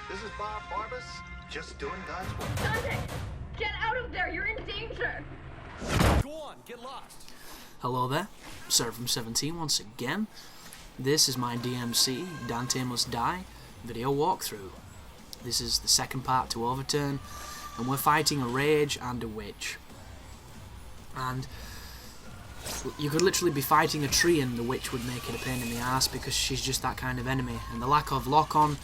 This is Barbas, just doing God's work. Dante, get out of there! You're in danger! Go on, get lost. Hello there, Sir from 17 once again. This is my DMC, Dante Must Die, video walkthrough. This is the second part to Overturn, and we're fighting a Rage and a Witch. And you could literally be fighting a tree and the Witch would make it a pain in the ass because she's just that kind of enemy. And the lack of lock-on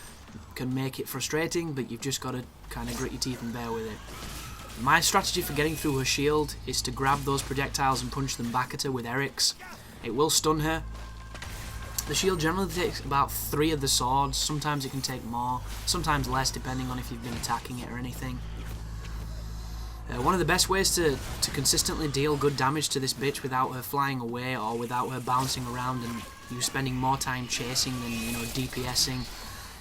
can make it frustrating, but you've just got to kind of grit your teeth and bear with it. My strategy for getting through her shield is to grab those projectiles and punch them back at her with Eric's. It will stun her. The shield generally takes about 3 of the swords, sometimes it can take more, sometimes less depending on if you've been attacking it or anything. One of the best ways to consistently deal good damage to this bitch without her flying away or without her bouncing around and you spending more time chasing than, DPSing,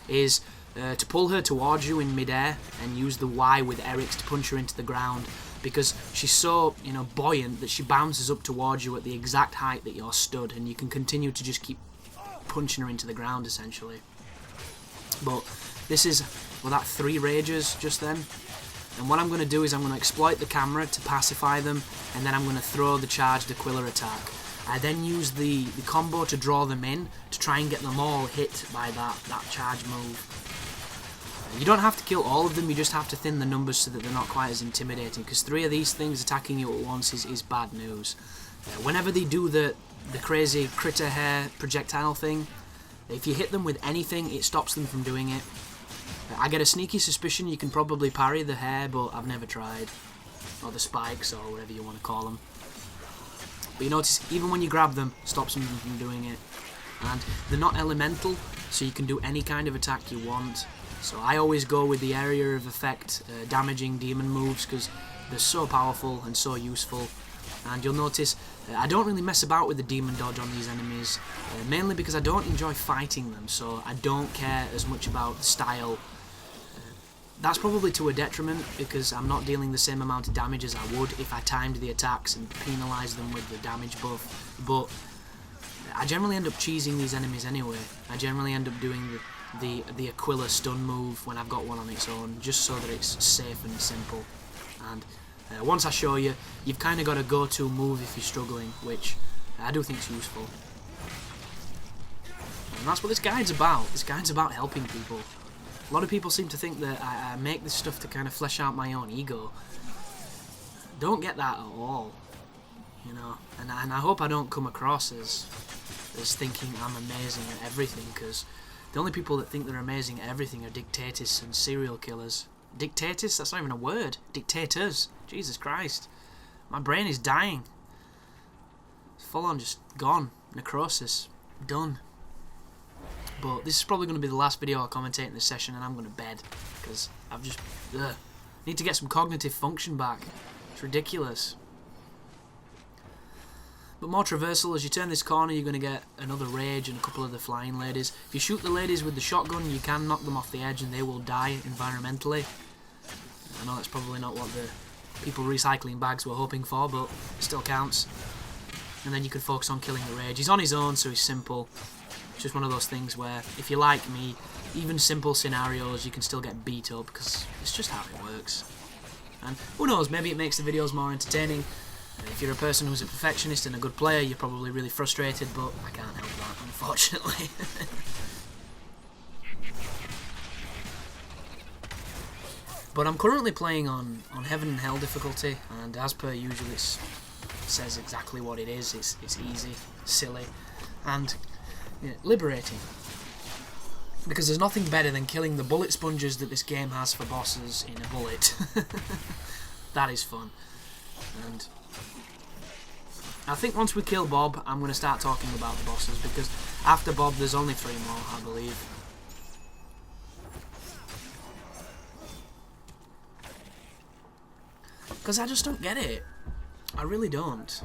is to pull her towards you in midair and use the Y with Eric's to punch her into the ground, because she's so, buoyant that she bounces up towards you at the exact height that you're stood, and you can continue to just keep punching her into the ground, essentially. But this is without 3 rages just then, and what I'm going to do is I'm going to exploit the camera to pacify them, and then I'm going to throw the charged Aquila attack. I then use the combo to draw them in, to try and get them all hit by that charge move. You don't have to kill all of them, you just have to thin the numbers so that they're not quite as intimidating, because 3 of these things attacking you at once is bad news. Whenever they do the crazy critter hair projectile thing, if you hit them with anything, it stops them from doing it. I get a sneaky suspicion you can probably parry the hair, but I've never tried. Or the spikes, or whatever you want to call them. But you notice, even when you grab them, it stops them from doing it. And they're not elemental, so you can do any kind of attack you want. So I always go with the area of effect, damaging demon moves, because they're so powerful and so useful. And you'll notice, I don't really mess about with the demon dodge on these enemies, mainly because I don't enjoy fighting them, so I don't care as much about the style. That's probably to a detriment, because I'm not dealing the same amount of damage as I would if I timed the attacks and penalised them with the damage buff, but I generally end up cheesing these enemies anyway. I generally end up doing the Aquila stun move when I've got one on its own, just so that it's safe and simple. And once I show you, you've kind of got a go-to move if you're struggling, which I do think is useful. And that's what this guide's about. This guide's about helping people. A lot of people seem to think that I make this stuff to kind of flesh out my own ego. Don't get that at all, and I hope I don't come across as thinking I'm amazing at everything, because the only people that think they're amazing at everything are dictators and serial killers. Dictators? That's not even a word. Dictators. Jesus Christ. My brain is dying. It's full on just gone. Necrosis. Done. But this is probably going to be the last video I'll commentate in this session, and I'm going to bed, because I've just need to get some cognitive function back. It's ridiculous. But more traversal, as you turn this corner you're going to get another Rage and a couple of the flying ladies. If you shoot the ladies with the shotgun, you can knock them off the edge and they will die environmentally. I know that's probably not what the people recycling bags were hoping for, but it still counts. And then you can focus on killing the Rage. He's on his own, so he's simple. It's just one of those things where, if you're like me, even simple scenarios you can still get beat up, because it's just how it works. And who knows, maybe it makes the videos more entertaining. If you're a person who's a perfectionist and a good player, you're probably really frustrated, but I can't help that, unfortunately. But I'm currently playing on Heaven and Hell difficulty, and as per usual it says exactly what it is. It's easy, silly, and liberating. Because there's nothing better than killing the bullet sponges that this game has for bosses in a bullet. That is fun. And I think once we kill Bob, I'm going to start talking about the bosses, because after Bob there's only 3 more, I believe. Because I just don't get it. I really don't.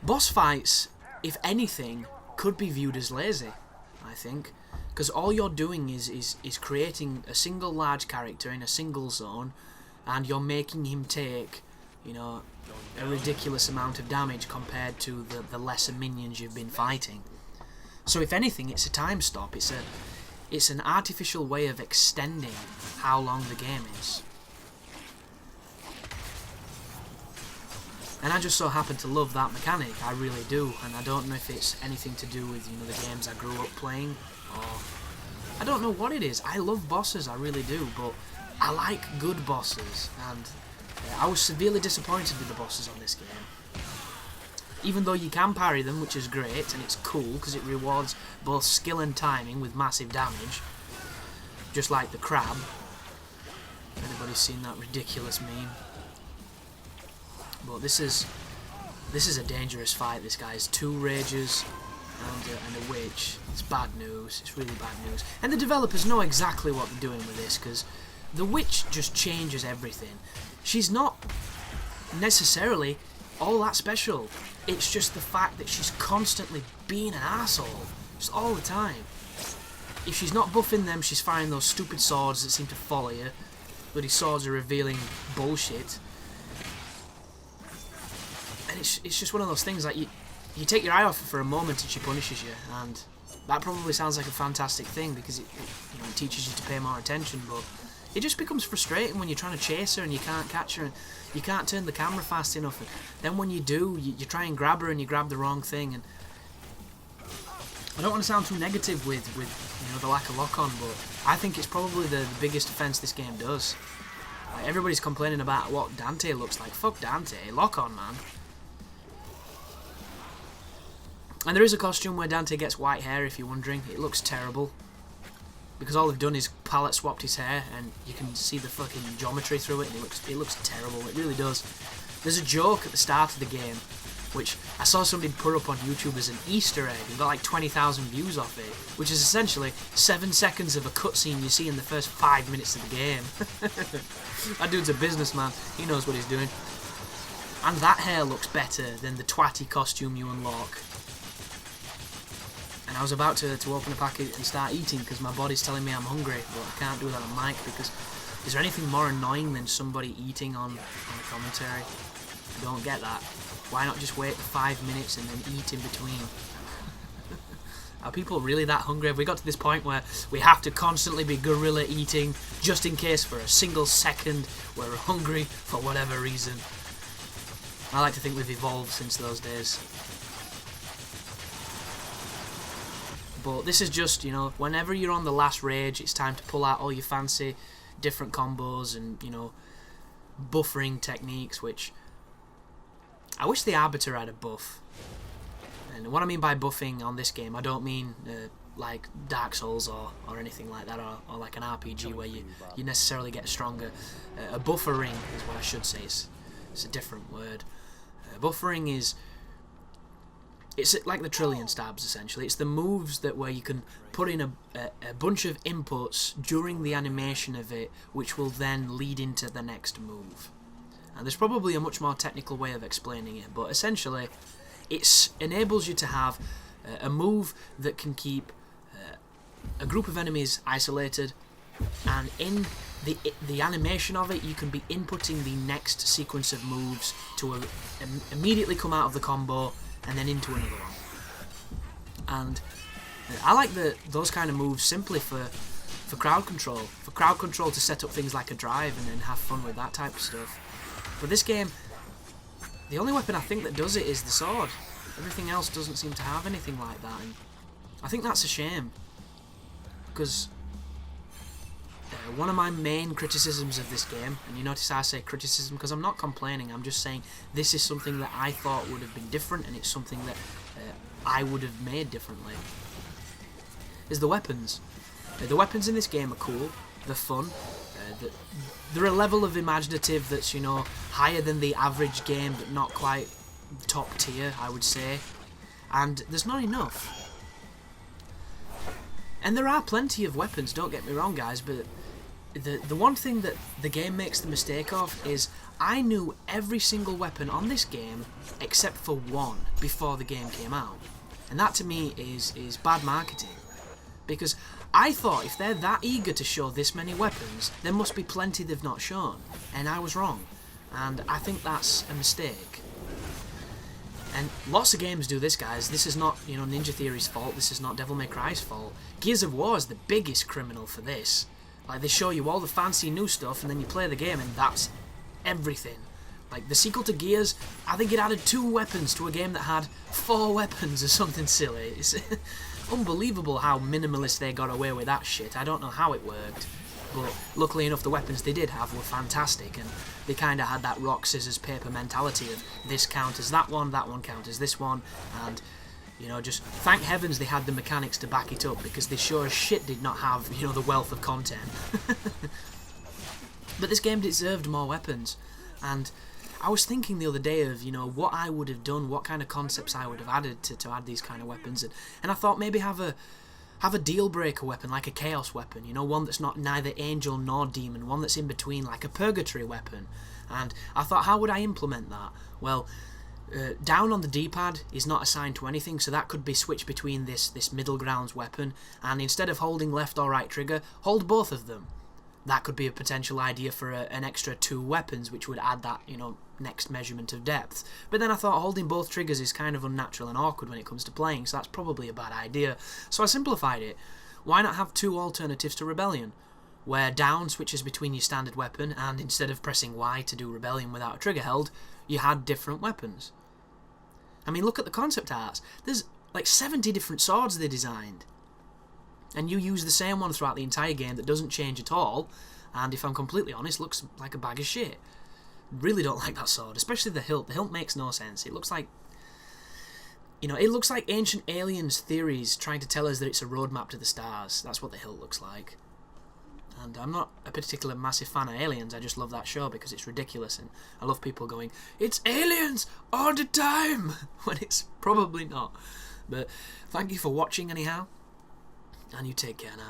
Boss fights, if anything, could be viewed as lazy, I think. Because all you're doing is creating a single large character in a single zone, and you're making him take, a ridiculous amount of damage compared to the lesser minions you've been fighting. So if anything, it's a time stop. It's an artificial way of extending how long the game is. And I just so happen to love that mechanic, I really do, and I don't know if it's anything to do with, you know, the games I grew up playing, or... I don't know what it is. I love bosses, I really do, but I like good bosses, and I was severely disappointed with the bosses on this game. Even though you can parry them, which is great, and it's cool, because it rewards both skill and timing with massive damage, just like the crab. Anybody's seen that ridiculous meme? But this is a dangerous fight. This guy has 2 rages and a witch. It's bad news. It's really bad news. And the developers know exactly what they're doing with this, because the witch just changes everything. She's not necessarily all that special. It's just the fact that she's constantly being an asshole, just all the time. If she's not buffing them, she's firing those stupid swords that seem to follow you. Bloody swords are revealing bullshit. And it's just one of those things, like, you take your eye off her for a moment and she punishes you, and that probably sounds like a fantastic thing because it teaches you to pay more attention, but it just becomes frustrating when you're trying to chase her and you can't catch her and you can't turn the camera fast enough, and then when you do, you try and grab her and you grab the wrong thing. And I don't want to sound too negative with you know, the lack of lock-on, but I think it's probably the biggest offence this game does. Like, everybody's complaining about what Dante looks like. Fuck Dante, lock-on, man. And there is a costume where Dante gets white hair, if you're wondering. It looks terrible, because all they've done is palette swapped his hair, and you can see the fucking geometry through it, and it looks terrible. It really does. There's a joke at the start of the game, which I saw somebody put up on YouTube as an Easter egg, and got like 20,000 views off it, which is essentially 7 seconds of a cutscene you see in the first 5 minutes of the game. That dude's a businessman. He knows what he's doing. And that hair looks better than the twatty costume you unlock. And I was about to open a packet and start eating because my body's telling me I'm hungry, but I can't do that on mic because is there anything more annoying than somebody eating on a commentary? I don't get that. Why not just wait 5 minutes and then eat in between? Are people really that hungry? Have we got to this point where we have to constantly be guerrilla eating just in case for a single second we're hungry for whatever reason? I like to think we've evolved since those days. But this is just, you know, whenever you're on the last rage, it's time to pull out all your fancy different combos and, you know, buffering techniques, which I wish the Arbiter had a buff. And what I mean by buffing on this game, I don't mean like Dark Souls or anything like that, or like an RPG where you necessarily get stronger. A buffering is what I should say. It's a different word. Buffering is... It's like the Trillion Stabs, essentially. It's the moves that where you can put in a bunch of inputs during the animation of it, which will then lead into the next move. And there's probably a much more technical way of explaining it, but essentially it enables you to have a move that can keep a group of enemies isolated, and in the animation of it you can be inputting the next sequence of moves to immediately come out of the combo and then into another one. And I like those kind of moves simply for crowd control. For crowd control, to set up things like a drive and then have fun with that type of stuff. But this game, the only weapon I think that does it is the sword. Everything else doesn't seem to have anything like that, and I think that's a shame. Because one of my main criticisms of this game, and you notice I say criticism because I'm not complaining, I'm just saying this is something that I thought would have been different, and it's something that I would have made differently, is the weapons. The weapons in this game are cool, they're fun, they're a level of imaginative that's, you know, higher than the average game, but not quite top tier, I would say, and there's not enough. And there are plenty of weapons, don't get me wrong guys, but the one thing that the game makes the mistake of is I knew every single weapon on this game except for one before the game came out. And that to me is bad marketing. Because I thought if they're that eager to show this many weapons, there must be plenty they've not shown. And I was wrong. And I think that's a mistake. And lots of games do this, guys. This is not, you know, Ninja Theory's fault. This is not Devilmaycry's fault. Gears of War is the biggest criminal for this. Like, they show you all the fancy new stuff, and then you play the game, and that's everything. Like, the sequel to Gears, I think it added 2 weapons to a game that had 4 weapons or something silly. It's unbelievable how minimalist they got away with that shit. I don't know how it worked. But luckily enough, the weapons they did have were fantastic, and they kind of had that rock, scissors, paper mentality of this counters that one counters this one, and, you know, just thank heavens they had the mechanics to back it up, because they sure as shit did not have, you know, the wealth of content. But this game deserved more weapons, and I was thinking the other day of, you know, what I would have done, what kind of concepts I would have added to add these kind of weapons, and I thought maybe have a deal breaker weapon, like a chaos weapon, you know, one that's not neither angel nor demon, one that's in between, like a purgatory weapon. And I thought, how would I implement that? Well, down on the D-pad is not assigned to anything, so that could be switched between this middle grounds weapon, and instead of holding left or right trigger, hold both of them. That could be a potential idea for an extra 2 weapons, which would add that, you know, next measurement of depth. But then I thought holding both triggers is kind of unnatural and awkward when it comes to playing, so that's probably a bad idea. So I simplified it. Why not have 2 alternatives to Rebellion, where down switches between your standard weapon, and instead of pressing Y to do Rebellion without a trigger held, you had different weapons. I mean, look at the concept arts. There's like 70 different swords they designed. And you use the same one throughout the entire game that doesn't change at all, and if I'm completely honest, looks like a bag of shit. Really don't like that sword, especially the hilt. The hilt makes no sense. It looks like, you know, it looks like ancient aliens theories trying to tell us that it's a roadmap to the stars. That's what the hilt looks like. And I'm not a particular massive fan of Aliens, I just love that show because it's ridiculous, and I love people going, it's aliens all the time, when it's probably not. But thank you for watching anyhow, and you take care now.